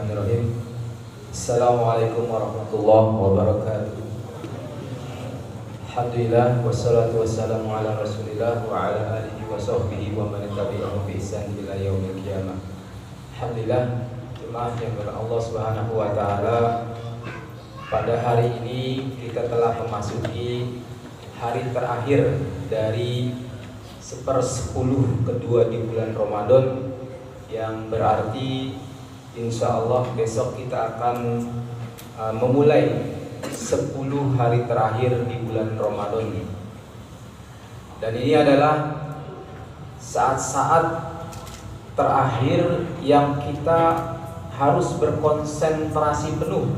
Bismillahirrahmanirrahim. Assalamualaikum warahmatullahi wabarakatuh. Alhamdulillah wassalatu wassalamu ala Rasulillah wa ala alihi wa sahbihi wa man tabi'ahu bi ihsan ila yaumil qiyamah. Alhamdulillah, jemaah yang Allah Subhanahu wa taala, pada hari ini kita telah memasuki hari terakhir dari 1/10 kedua di bulan Ramadan, yang berarti insya Allah besok kita akan memulai 10 hari terakhir di bulan Ramadan. Dan ini adalah saat-saat terakhir yang kita harus berkonsentrasi penuh,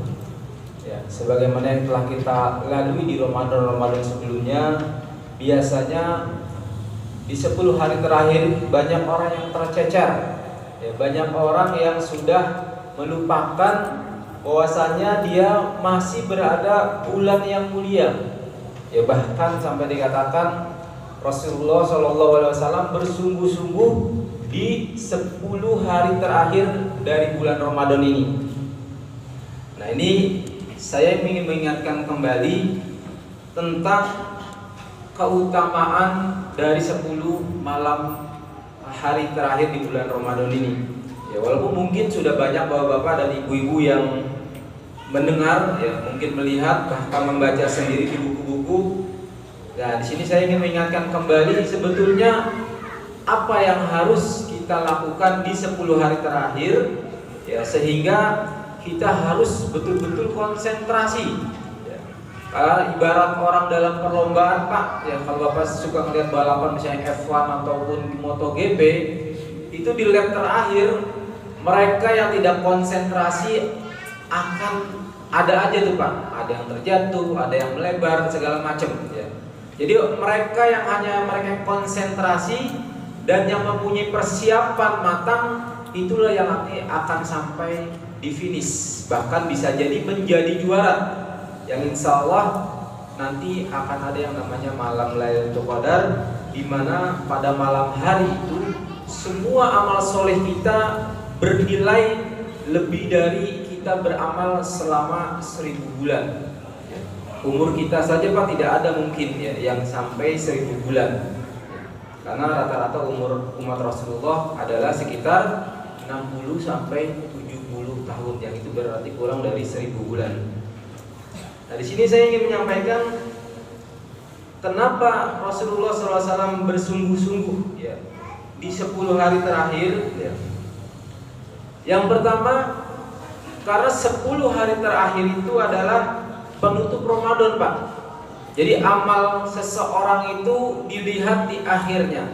ya, sebagaimana yang telah kita lalui di Ramadan sebelumnya. Biasanya di 10 hari terakhir banyak orang yang tercecer, ya, banyak orang yang sudah melupakan bahwasanya dia masih berada bulan yang mulia, ya, bahkan sampai dikatakan Rasulullah SAW bersungguh-sungguh di 10 hari terakhir dari bulan Ramadan ini. Nah, ini saya ingin mengingatkan kembali tentang keutamaan dari 10 malam hari terakhir di bulan Ramadan ini. Ya, walaupun mungkin sudah banyak bapak-bapak dan ibu-ibu yang mendengar, ya, mungkin melihat bahkan membaca sendiri di buku-buku. Nah, di sini saya ingin mengingatkan kembali sebetulnya apa yang harus kita lakukan di 10 hari terakhir, ya, sehingga kita harus betul-betul konsentrasi. Ya. Ibarat orang dalam perlombaan, Pak, ya, kalau Bapak suka melihat balapan misalnya F1 ataupun MotoGP, itu di lap terakhir mereka yang tidak konsentrasi akan ada aja tuh, Pak, ada yang terjatuh, ada yang melebar, segala macam, ya. Jadi mereka yang konsentrasi dan yang mempunyai persiapan matang, itulah yang nanti akan sampai di finish, bahkan bisa jadi menjadi juara, yang insya Allah nanti akan ada yang namanya malam Lailatul Qadar, di mana pada malam hari itu semua amal soleh kita bernilai lebih dari kita beramal selama 1000 bulan. Umur kita saja, Pak, tidak ada mungkin, ya, yang sampai 1000 bulan, karena rata-rata umur umat Rasulullah adalah sekitar 60 sampai 70 tahun, yang itu berarti kurang dari 1000 bulan. Nah, di sini saya ingin menyampaikan kenapa Rasulullah SAW bersungguh-sungguh, ya, di 10 hari terakhir, ya. Yang pertama, karena 10 hari terakhir itu adalah penutup Ramadan, Pak. Jadi amal seseorang itu dilihat di akhirnya,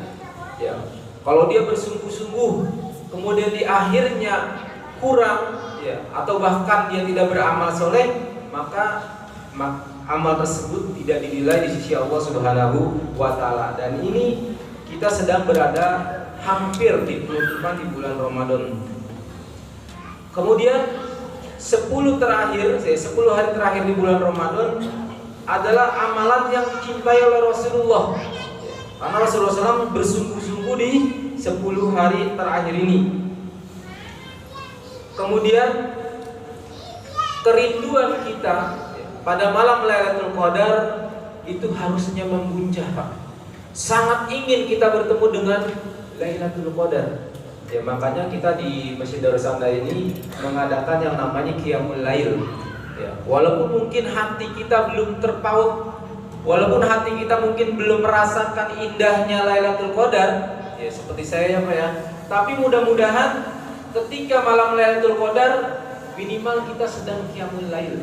ya. Kalau dia bersungguh-sungguh kemudian di akhirnya kurang, ya, atau bahkan dia tidak beramal soleh, maka amal tersebut tidak dinilai di sisi Allah Subhanahu wa taala. Dan ini kita sedang berada hampir di penutupan di bulan Ramadan. Kemudian 10 hari terakhir di bulan Ramadan adalah amalan yang dicintai oleh Rasulullah, karena Rasulullah SAW bersungguh-sungguh di 10 hari terakhir ini. Kemudian kerinduan kita pada malam Lailatul Qadar itu harusnya membuncah, Pak. Sangat ingin kita bertemu dengan Lailatul Qadar. Ya, makanya kita di Masjid Darus Sanda ini mengadakan yang namanya Qiyamul Lail. Ya, walaupun mungkin hati kita belum terpaut, walaupun hati kita mungkin belum merasakan indahnya Lailatul Qadar, ya, seperti saya, ya, Pak, ya. Tapi mudah-mudahan ketika malam Lailatul Qadar minimal kita sedang Qiyamul Lail.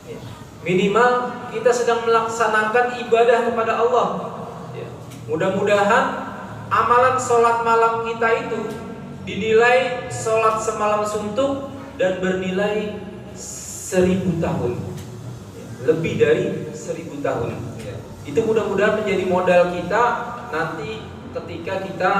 Ya. Minimal kita sedang melaksanakan ibadah kepada Allah. Ya. Mudah-mudahan amalan sholat malam kita itu dinilai sholat semalam suntuk dan bernilai 1000 tahun, lebih dari 1000 tahun, ya. Itu mudah-mudahan menjadi modal kita nanti ketika kita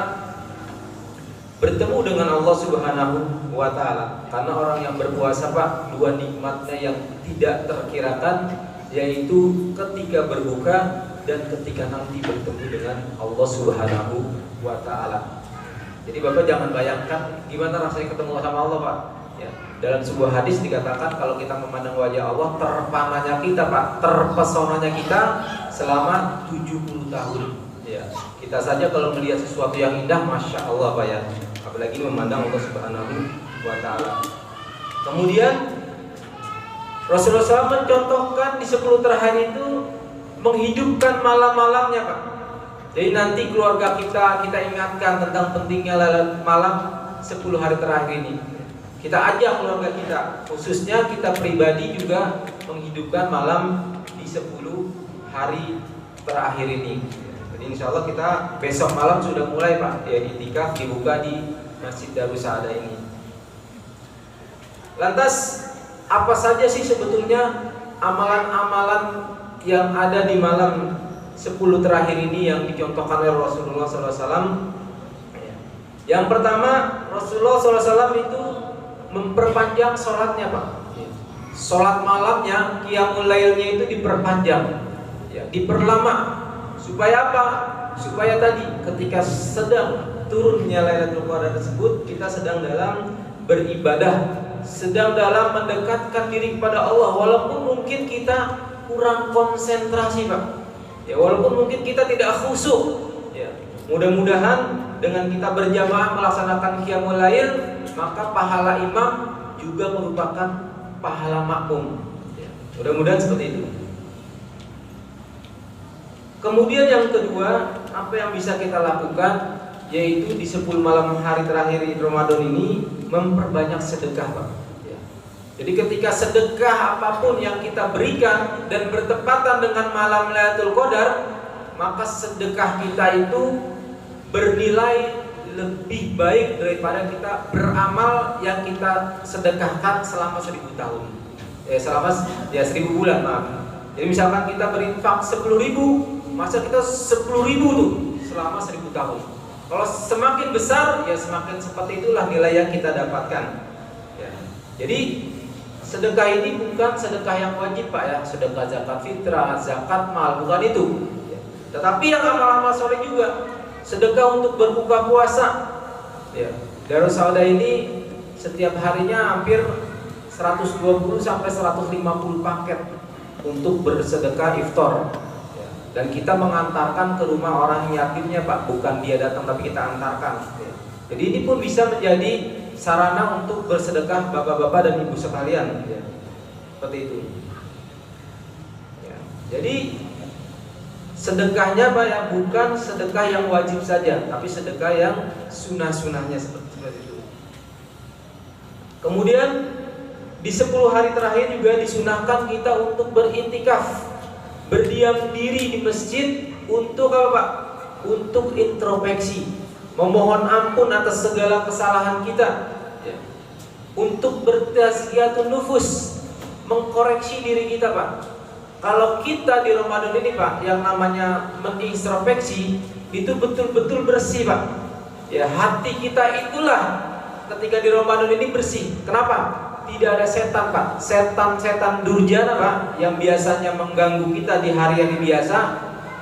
bertemu dengan Allah Subhanahu wa taala. Karena orang yang berpuasa, Pak, dua nikmatnya yang tidak terkirakan, yaitu ketika berbuka dan ketika nanti bertemu dengan Allah Subhanahu wa taala. Jadi Bapak jangan bayangkan gimana rasanya ketemu sama Allah, Pak. Ya, dalam sebuah hadis dikatakan kalau kita memandang wajah Allah, terpananya kita Pak, terpesonanya kita selama 70 tahun. Ya, kita saja kalau melihat sesuatu yang indah, masya Allah Pak ya, apalagi memandang Allah Subhanahu wa Ta'ala. Kemudian Rasulullah SAW mencontohkan di 10 terakhir itu menghidupkan malam-malamnya Pak. Jadi nanti keluarga kita ingatkan tentang pentingnya malam 10 hari terakhir ini. Kita ajak keluarga kita, khususnya kita pribadi juga menghidupkan malam di 10 hari terakhir ini. Jadi insya Allah kita besok malam sudah mulai Pak, ya i'tikaf dibuka di Masjid Darus Saada ini. Lantas apa saja sih sebetulnya amalan-amalan yang ada di malam 10 terakhir ini yang dicontohkan oleh Rasulullah SAW? Yang pertama, Rasulullah SAW itu memperpanjang sholatnya Pak. Sholat malamnya, qiyamul lailnya itu diperpanjang, ya, diperlama. Supaya apa? Supaya tadi ketika sedang turunnya Lailatul Qadar tersebut, kita sedang dalam beribadah, sedang dalam mendekatkan diri kepada Allah. Walaupun mungkin kita kurang konsentrasi Pak, ya, walaupun mungkin kita tidak khusyuk, ya, mudah-mudahan dengan kita berjamaah melaksanakan qiyamul lail, maka pahala imam juga merupakan pahala makmum, ya, mudah-mudahan seperti itu. Kemudian yang kedua, apa yang bisa kita lakukan, yaitu di 10 malam hari terakhir di Ramadan ini memperbanyak sedekah Pak. Ya. Jadi ketika sedekah apapun yang kita berikan dan bertepatan dengan malam Lailatul Qadar, maka sedekah kita itu bernilai lebih baik daripada kita beramal yang kita sedekahkan selama 1000 tahun. Selama 1000 bulan maaf. Jadi misalkan kita berinfak 10.000, masa kita 10.000 tuh selama 1000 tahun. Kalau semakin besar, ya semakin seperti itulah nilai yang kita dapatkan. Ya. Jadi sedekah ini bukan sedekah yang wajib Pak ya, sedekah zakat fitrah, zakat mal, bukan itu. Ya. Tetapi yang amal-amal soleh juga, sedekah untuk berbuka puasa. Ya. Darus Saada ini setiap harinya hampir 120 sampai 150 paket untuk bersedekah iftar. Dan kita mengantarkan ke rumah orang yatimnya Pak, bukan dia datang tapi kita antarkan. Jadi ini pun bisa menjadi sarana untuk bersedekah bapak-bapak dan ibu sekalian, ya. Seperti itu, ya. Jadi sedekahnya Pak ya, bukan sedekah yang wajib saja, tapi sedekah yang sunah-sunahnya seperti itu. Kemudian di 10 hari terakhir juga disunahkan kita untuk beriktikaf, berdiam diri di masjid untuk apa Pak? Untuk introspeksi, memohon ampun atas segala kesalahan kita, ya. Untuk bertazkiyatun nufus, mengkoreksi diri kita Pak. Kalau kita di Ramadan ini Pak, yang namanya mengintrospeksi itu betul-betul bersih Pak. Ya, hati kita itulah ketika di Ramadan ini bersih. Kenapa? Tidak ada setan Pak, setan-setan durjana Pak, yang biasanya mengganggu kita di hari-hari biasa,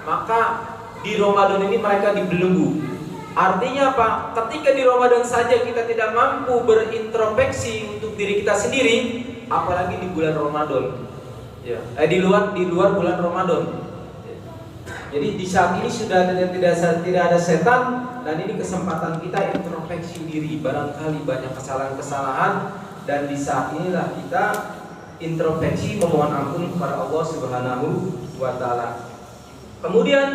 maka di Ramadan ini mereka dibelenggu. Artinya apa? Ketika di Ramadan saja kita tidak mampu berintrospeksi untuk diri kita sendiri, apalagi di bulan Ramadan. Ya. Di luar bulan Ramadan. Jadi di saat ini sudah tidak ada setan, dan ini kesempatan kita introspeksi diri. Barangkali banyak kesalahan-kesalahan, dan di saat inilah kita introspeksi, memohon ampun kepada Allah Subhanahu wa Ta'ala. Kemudian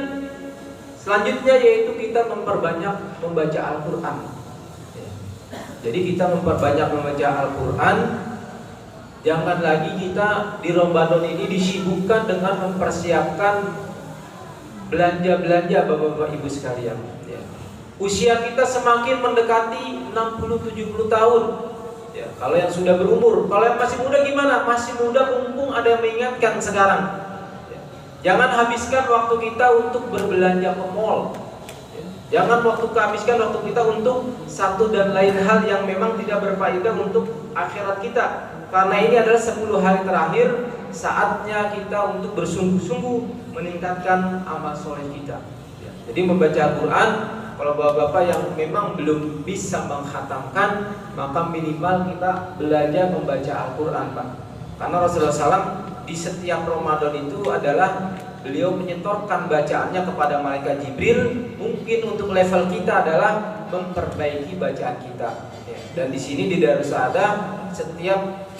selanjutnya yaitu kita memperbanyak membaca Al-Quran. Jadi kita memperbanyak membaca Al-Quran. Jangan lagi kita di Ramadan ini disibukkan dengan mempersiapkan belanja-belanja bapak-bapak ibu sekalian. Usia kita semakin mendekati 60-70 tahun. Ya, kalau yang sudah berumur, kalau yang masih muda gimana? Masih muda mumpung ada yang mengingatkan sekarang. Ya. Jangan habiskan waktu kita untuk berbelanja ke mall. Ya. Jangan habiskan waktu kita untuk satu dan lain hal yang memang tidak berfaedah untuk akhirat kita. Karena ini adalah 10 hari terakhir, saatnya kita untuk bersungguh-sungguh meningkatkan amal soleh kita. Ya. Jadi membaca Al-Quran kalau bapak-bapak yang memang belum bisa mengkhatamkan, maka minimal kita belajar membaca Al-Quran, Pak. Karena Rasulullah SAW di setiap Ramadan itu adalah beliau menyetorkan bacaannya kepada malaikat Jibril. Mungkin untuk level kita adalah memperbaiki bacaan kita. Ya. Dan di sini di Darus Sa'adah setiap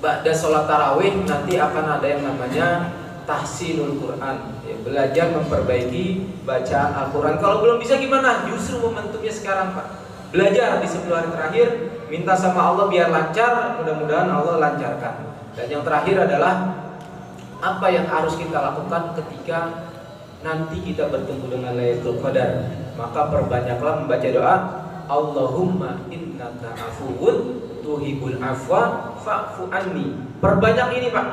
ba'da sholat tarawih nanti akan ada yang namanya tahsinul Quran, ya, belajar memperbaiki bacaan Al-Quran. Kalau belum bisa gimana? Justru momentumnya sekarang, Pak. Belajar di 10 hari terakhir, minta sama Allah biar lancar, mudah-mudahan Allah lancarkan. Dan yang terakhir adalah apa yang harus kita lakukan ketika nanti kita bertemu dengan Lailatul Qadar. Maka perbanyaklah membaca doa, Allahumma innaka afuwun tuhibul afwa fa'fu anni. Perbanyak ini, Pak.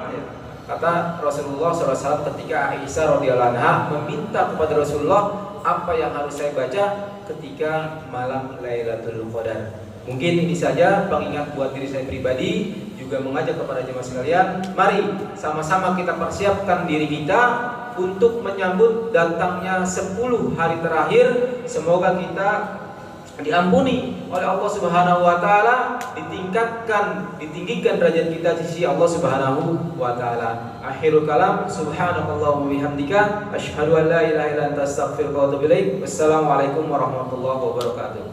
Kata Rasulullah SAW ketika Aisyah radhiyallahu anha meminta kepada Rasulullah, apa yang harus saya baca ketika malam Lailatul Qadar. Mungkin ini saja pengingat buat diri saya pribadi, juga mengajak kepada jemaah sekalian, mari sama-sama kita persiapkan diri kita untuk menyambut datangnya 10 hari terakhir. Semoga kita diampuni oleh Allah Subhanahu wa taala, ditinggikan derajat kita di sisi Allah Subhanahu wa taala. Akhirul kalam, subhanakallahumma bihamdika asyhadu an la ilaha illa anta astaghfiruka wa atubu ilaik. Wassalamualaikum warahmatullahi wabarakatuh.